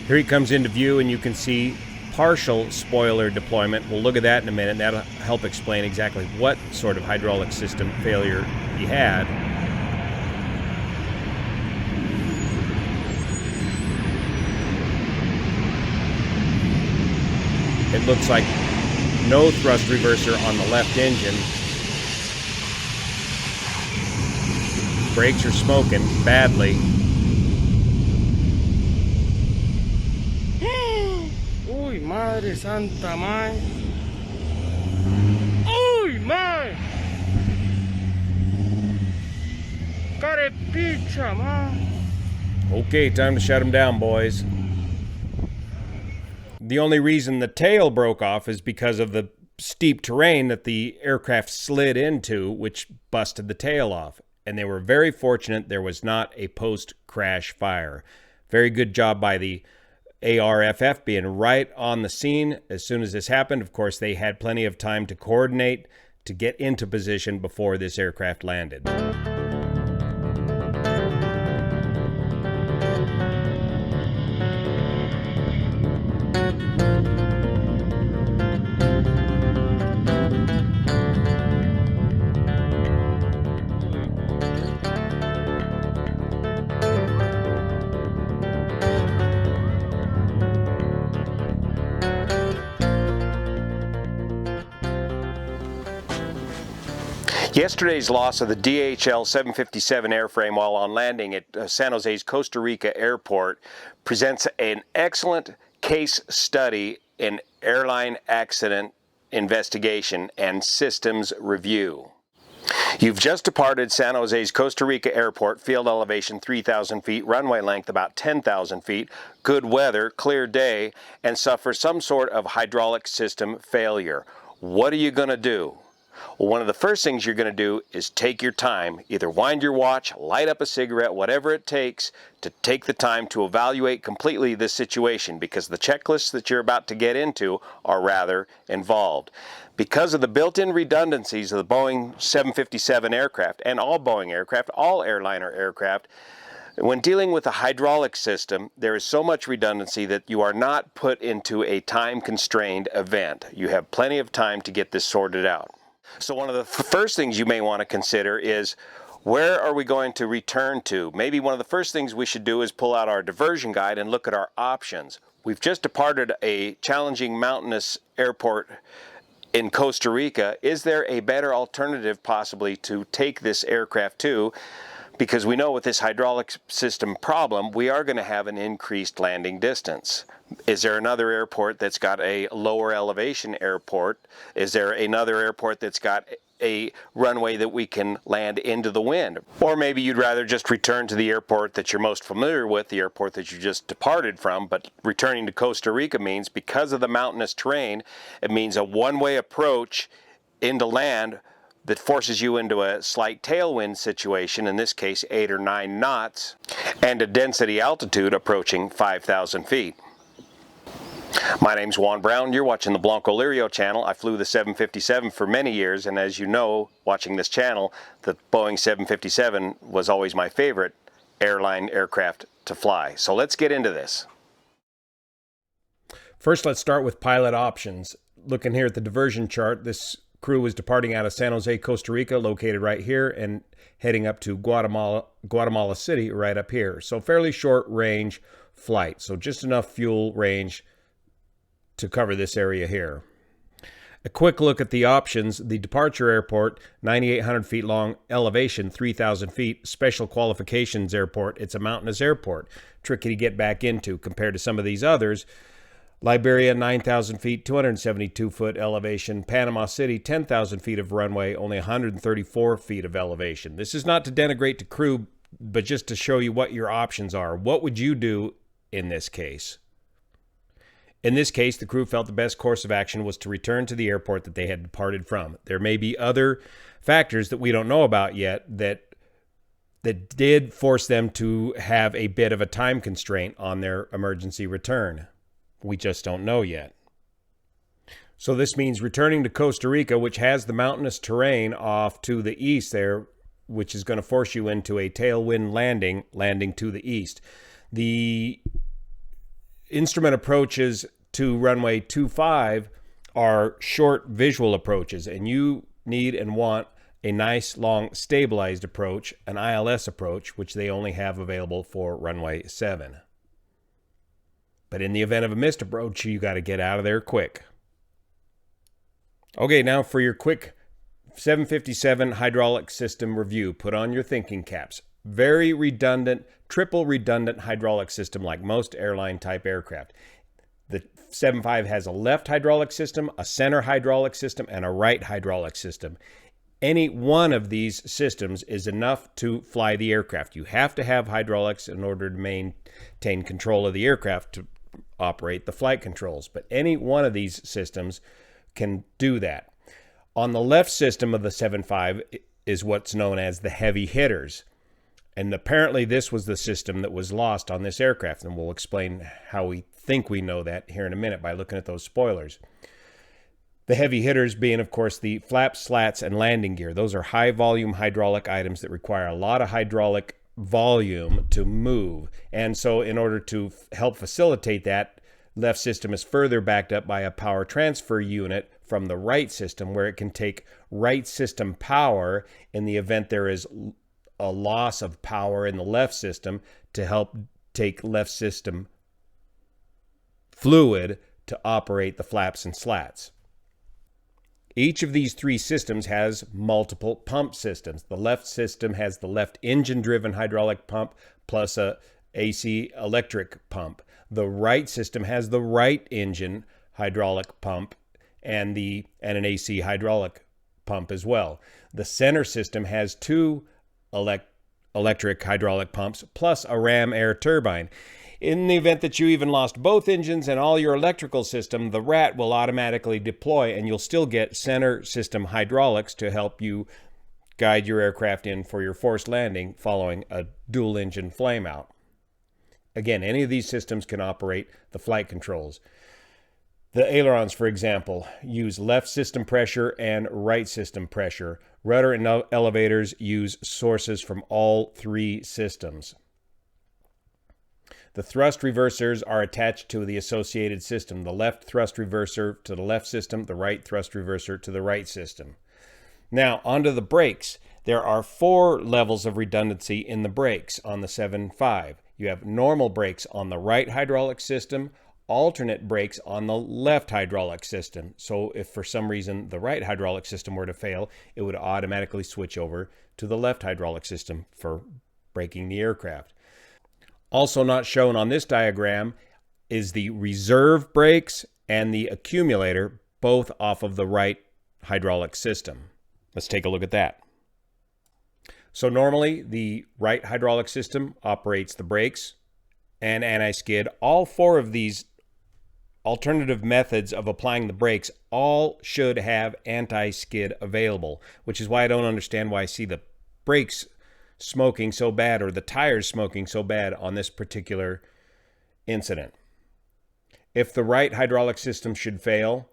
Here he comes into view, and you can see partial spoiler deployment. We'll look at that in a minute, and that'll help explain exactly what sort of hydraulic system failure he had. It looks like no thrust reverser on the left engine. Brakes are smoking badly. Uy, madre santa, man. Uy, man. Carepicha, man. Okay, time to shut him down, boys. The only reason the tail broke off is because of the steep terrain that the aircraft slid into, which busted the tail off. And they were very fortunate there was not a post-crash fire. Very good job by the ARFF being right on the scene as soon as this happened. Of course, they had plenty of time to coordinate to get into position before this aircraft landed. Yesterday's loss of the DHL 757 airframe while on landing at San Jose's Costa Rica airport presents an excellent case study in airline accident investigation and systems review. You've just departed San Jose's Costa Rica airport, field elevation 3,000 feet, runway length about 10,000 feet, good weather, clear day, and suffer some sort of hydraulic system failure. What are you going to do? Well, one of the first things you're going to do is take your time, either wind your watch, light up a cigarette, whatever it takes to take the time to evaluate completely this situation, because the checklists that you're about to get into are rather involved. Because of the built-in redundancies of the Boeing 757 aircraft and all Boeing aircraft, all airliner aircraft, when dealing with a hydraulic system, there is so much redundancy that you are not put into a time-constrained event. You have plenty of time to get this sorted out. So one of the first things you may want to consider is, where are we going to return to? Maybe one of the first things we should do is pull out our diversion guide and look at our options. We've just departed a challenging mountainous airport in Costa Rica. Is there a better alternative possibly to take this aircraft to? Because we know with this hydraulic system problem, we are going to have an increased landing distance. Is there another airport that's got a lower elevation airport? Is there another airport that's got a runway that we can land into the wind? Or maybe you'd rather just return to the airport that you're most familiar with, the airport that you just departed from. But returning to Costa Rica means, because of the mountainous terrain, it means a one-way approach into land that forces you into a slight tailwind situation, in this case 8 or 9 knots, and a density altitude approaching 5,000 feet. My name's Juan Brown. You're watching the Blanco Lirio channel. I flew the 757 for many years, and as you know, watching this channel, the Boeing 757 was always my favorite airline aircraft to fly. So let's get into this. First, let's start with pilot options. Looking here at the diversion chart, this crew was departing out of San Jose, Costa Rica, located right here, and heading up to Guatemala City right up here. So fairly short range flight. So just enough fuel range to cover this area here. A quick look at the options. The departure airport, 9,800 feet long, elevation 3,000 feet, special qualifications airport. It's a mountainous airport, tricky to get back into compared to some of these others. Liberia, 9,000 feet, 272-foot elevation. Panama City, 10,000 feet of runway, only 134 feet of elevation. This is not to denigrate the crew, but just to show you what your options are. What would you do in this case? In this case, the crew felt the best course of action was to return to the airport that they had departed from. There may be other factors that we don't know about yet that did force them to have a bit of a time constraint on their emergency return. We just don't know yet. So this means returning to Costa Rica, which has the mountainous terrain off to the east there, which is going to force you into a tailwind landing to the east. The instrument approaches to runway 25 are short visual approaches, and you need and want a nice long stabilized approach, an ILS approach, which they only have available for runway 7. But in the event of a missed approach, you got to get out of there quick. Okay, now for your quick 757 hydraulic system review. Put on your thinking caps. Very redundant, triple redundant hydraulic system like most airline type aircraft. The 75 has a left hydraulic system, a center hydraulic system, and a right hydraulic system. Any one of these systems is enough to fly the aircraft. You have to have hydraulics in order to maintain control of the aircraft to operate the flight controls. But any one of these systems can do that. On the left system of the 75 is what's known as the heavy hitters. And apparently this was the system that was lost on this aircraft. And we'll explain how we think we know that here in a minute by looking at those spoilers. The heavy hitters being, of course, the flaps, slats, and landing gear. Those are high volume hydraulic items that require a lot of hydraulic volume to move. And so in order to help facilitate that, left system is further backed up by a power transfer unit from the right system, where it can take right system power in the event there is a loss of power in the left system to help take left system fluid to operate the flaps and slats. Each of these three systems has multiple pump systems. The left system has the left engine-driven hydraulic pump plus a AC electric pump. The right system has the right engine hydraulic pump and an AC hydraulic pump as well. The center system has two electric hydraulic pumps plus a ram air turbine. In the event that you even lost both engines and all your electrical system, the RAT will automatically deploy and you'll still get center system hydraulics to help you guide your aircraft in for your forced landing following a dual engine flameout. Again, any of these systems can operate the flight controls. The ailerons, for example, use left system pressure and right system pressure. Rudder and elevators use sources from all three systems. The thrust reversers are attached to the associated system. The left thrust reverser to the left system, the right thrust reverser to the right system. Now, onto the brakes. There are 4 levels of redundancy in the brakes on the 7.5. You have normal brakes on the right hydraulic system, alternate brakes on the left hydraulic system. So if for some reason the right hydraulic system were to fail, it would automatically switch over to the left hydraulic system for braking the aircraft. Also not shown on this diagram is the reserve brakes and the accumulator, both off of the right hydraulic system. Let's take a look at that. So normally the right hydraulic system operates the brakes and anti-skid. All 4 of these alternative methods of applying the brakes all should have anti-skid available, which is why I don't understand why I see the brakes smoking so bad or the tires smoking so bad on this particular incident. If the right hydraulic system should fail,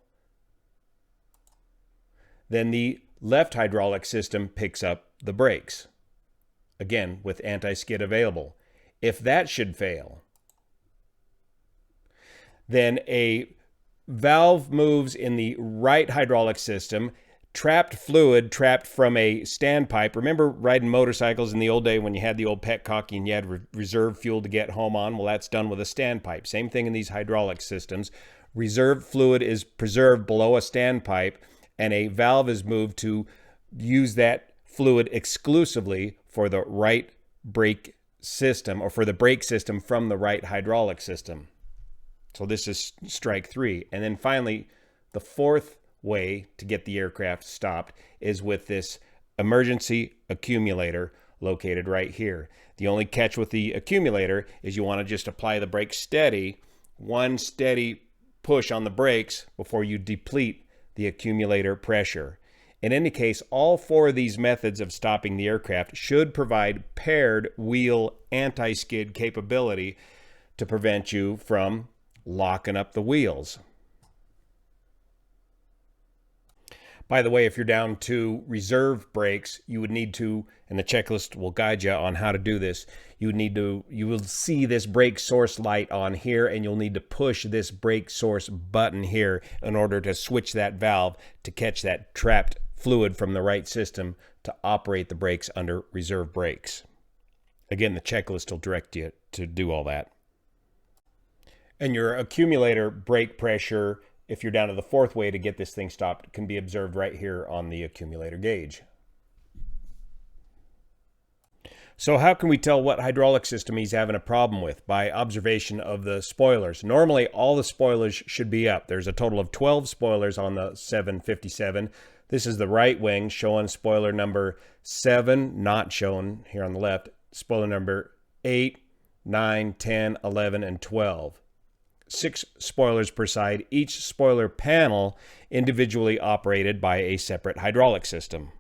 then the left hydraulic system picks up the brakes, again with anti-skid available. If that should fail, then a valve moves in the right hydraulic system. Trapped fluid trapped from a standpipe. Remember riding motorcycles in the old day when you had the old petcock and you had reserve fuel to get home on? Well, that's done with a standpipe. Same thing in these hydraulic systems. Reserve fluid is preserved below a standpipe and a valve is moved to use that fluid exclusively for the right brake system or for the brake system from the right hydraulic system. So this is strike 3. And then finally, the 4th way to get the aircraft stopped is with this emergency accumulator located right here. The only catch with the accumulator is you want to just apply the brake steady, one steady push on the brakes before you deplete the accumulator pressure. In any case, all 4 of these methods of stopping the aircraft should provide paired wheel anti-skid capability to prevent you from locking up the wheels. By the way, if you're down to reserve brakes, you would need to, and the checklist will guide you on how to do this, you will see this brake source light on here, and you'll need to push this brake source button here in order to switch that valve to catch that trapped fluid from the right system to operate the brakes under reserve brakes. Again, the checklist will direct you to do all that. And your accumulator brake pressure, if you're down to the fourth way to get this thing stopped, can be observed right here on the accumulator gauge. So how can we tell what hydraulic system he's having a problem with? By observation of the spoilers. Normally all the spoilers should be up. There's a total of 12 spoilers on the 757. This is the right wing showing spoiler number 7, not shown here on the left. Spoiler number 8, 9, 10, 11, and 12. 6 spoilers per side, each spoiler panel individually operated by a separate hydraulic system.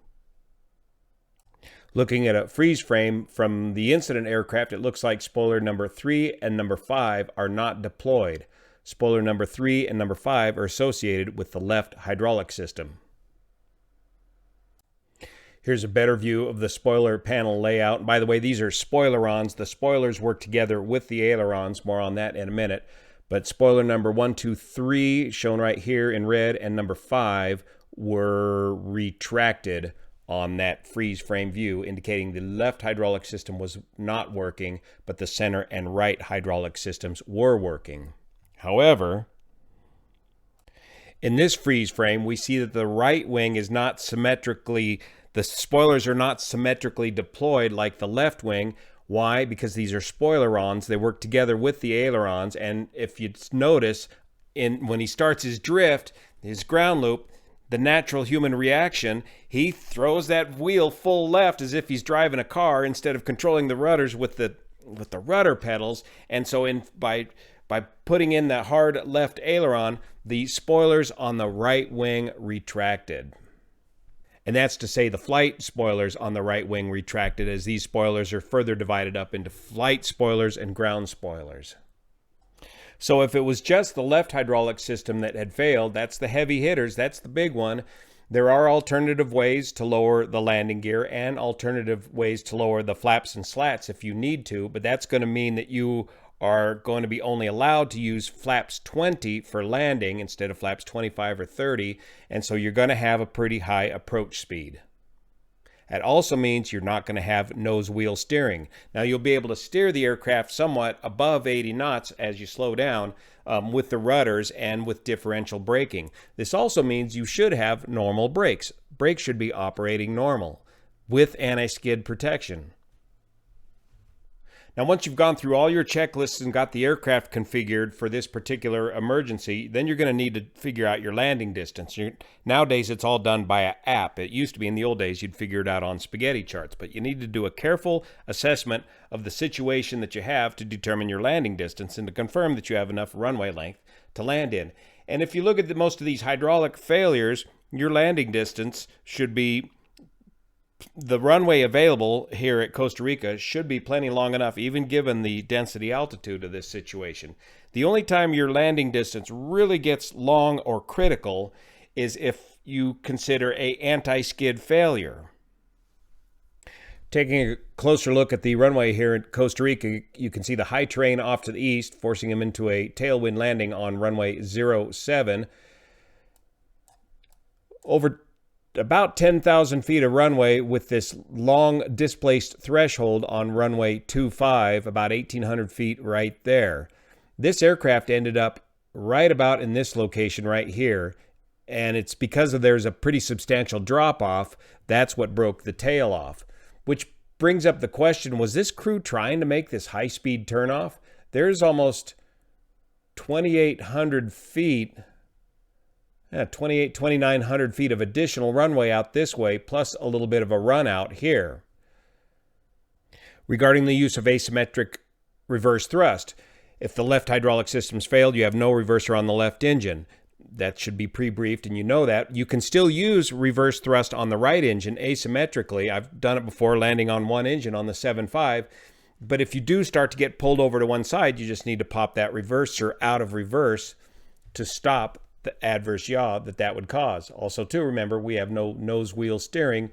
Looking at a freeze frame from the incident aircraft, it looks like spoiler number 3 and number 5 are not deployed. Spoiler number 3 and number 5 are associated with the left hydraulic system. Here's a better view of the spoiler panel layout. By the way, these are spoilerons. The spoilers work together with the ailerons. More on that in a minute. But spoiler number 1, 2, 3, shown right here in red, and number 5 were retracted on that freeze frame view, indicating the left hydraulic system was not working, but the center and right hydraulic systems were working. However, in this freeze frame, we see that the right wing is not symmetrically, the spoilers are not symmetrically deployed like the left wing. Why? Because these are spoilerons. They work together with the ailerons, and if you notice, when he starts his drift, his ground loop, the natural human reaction, he throws that wheel full left as if he's driving a car instead of controlling the rudders with the rudder pedals. And so by putting in that hard left aileron, the spoilers on the right wing retracted. And that's to say the flight spoilers on the right wing retracted, as these spoilers are further divided up into flight spoilers and ground spoilers. So if it was just the left hydraulic system that had failed, that's the heavy hitters, that's the big one. There are alternative ways to lower the landing gear and alternative ways to lower the flaps and slats if you need to, but that's going to mean that you are going to be only allowed to use flaps 20 for landing instead of flaps 25 or 30, and so you're going to have a pretty high approach speed. That also means you're not going to have nose wheel steering. Now you'll be able to steer the aircraft somewhat above 80 knots as you slow down with the rudders and with differential braking. This also means you should have normal brakes. Brakes should be operating normal with anti-skid protection. Now, once you've gone through all your checklists and got the aircraft configured for this particular emergency, then you're going to need to figure out your landing distance. Nowadays, it's all done by an app. It used to be in the old days, you'd figure it out on spaghetti charts. But you need to do a careful assessment of the situation that you have to determine your landing distance and to confirm that you have enough runway length to land in. And if you look at most of these hydraulic failures, your landing distance should be, the runway available here at Costa Rica should be plenty long enough, even given the density altitude of this situation. The only time your landing distance really gets long or critical is if you consider an anti-skid failure. Taking a closer look at the runway here in Costa Rica, you can see the high terrain off to the east, forcing him into a tailwind landing on runway 07. Over about 10,000 feet of runway with this long displaced threshold on runway 25, about 1,800 feet right there. This aircraft ended up right about in this location right here, and it's because there's a pretty substantial drop-off, that's what broke the tail off. Which brings up the question, was this crew trying to make this high-speed turnoff? There's almost 2,800 feet 2,900 feet of additional runway out this way, plus a little bit of a run out here. Regarding the use of asymmetric reverse thrust, if the left hydraulic system's failed, you have no reverser on the left engine. That should be pre-briefed, and you know that. You can still use reverse thrust on the right engine asymmetrically. I've done it before, landing on one engine on the 7.5. But if you do start to get pulled over to one side, you just need to pop that reverser out of reverse to stop the adverse yaw that would cause. Also, too, remember, we have no nose wheel steering.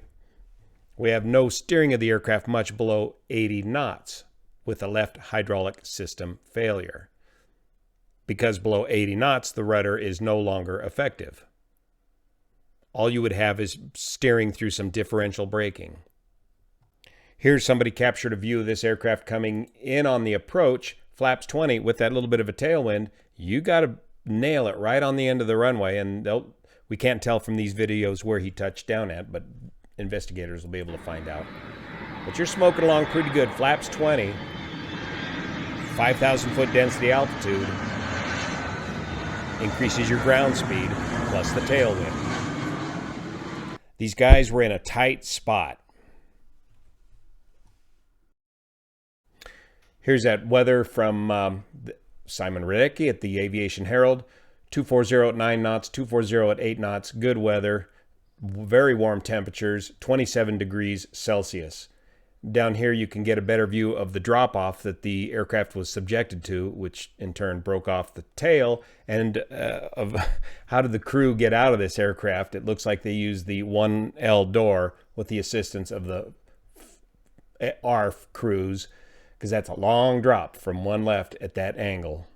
We have no steering of the aircraft much below 80 knots with a left hydraulic system failure. Because below 80 knots, the rudder is no longer effective. All you would have is steering through some differential braking. Here's somebody captured a view of this aircraft coming in on the approach, flaps 20, with that little bit of a tailwind. You got to nail it right on the end of the runway, and we can't tell from these videos where he touched down at, but investigators will be able to find out. But you're smoking along pretty good. Flaps 20, 5,000 foot density altitude, increases your ground speed, plus the tailwind. These guys were in a tight spot. Here's that weather from Simon Radecki at the Aviation Herald. 240 at 9 knots, 240 at 8 knots, good weather, very warm temperatures, 27 degrees Celsius. Down here you can get a better view of the drop-off that the aircraft was subjected to, which in turn broke off the tail, and of how did the crew get out of this aircraft. It looks like they used the 1L door with the assistance of the ARF crews, because that's a long drop from one left at that angle.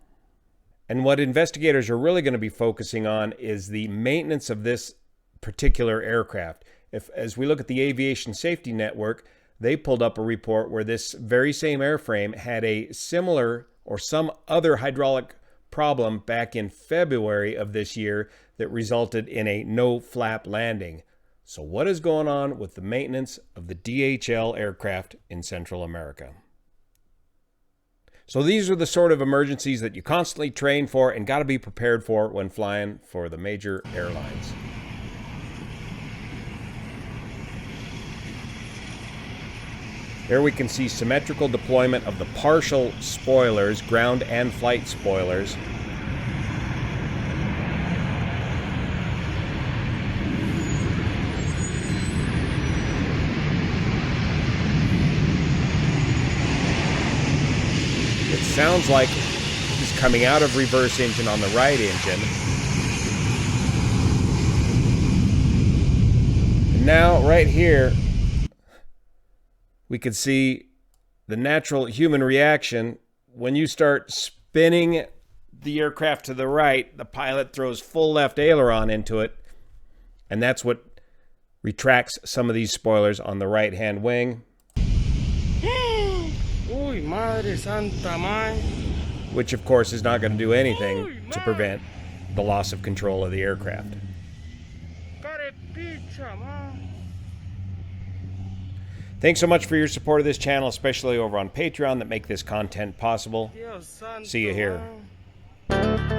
And what investigators are really going to be focusing on is the maintenance of this particular aircraft. As we look at the Aviation Safety Network, they pulled up a report where this very same airframe had a similar or some other hydraulic problem back in February of this year that resulted in a no-flap landing. So what is going on with the maintenance of the DHL aircraft in Central America? So these are the sort of emergencies that you constantly train for and got to be prepared for when flying for the major airlines. Here we can see symmetrical deployment of the partial spoilers, ground and flight spoilers. It sounds like he's coming out of reverse engine on the right engine. And now, right here, we could see the natural human reaction. When you start spinning the aircraft to the right, the pilot throws full left aileron into it, and that's what retracts some of these spoilers on the right-hand wing. Uy, madre santa, man. Which, of course, is not going to do anything to prevent the loss of control of the aircraft. Carepicha, man. Thanks so much for your support of this channel, especially over on Patreon, that make this content possible. Dios santo, See you here. man.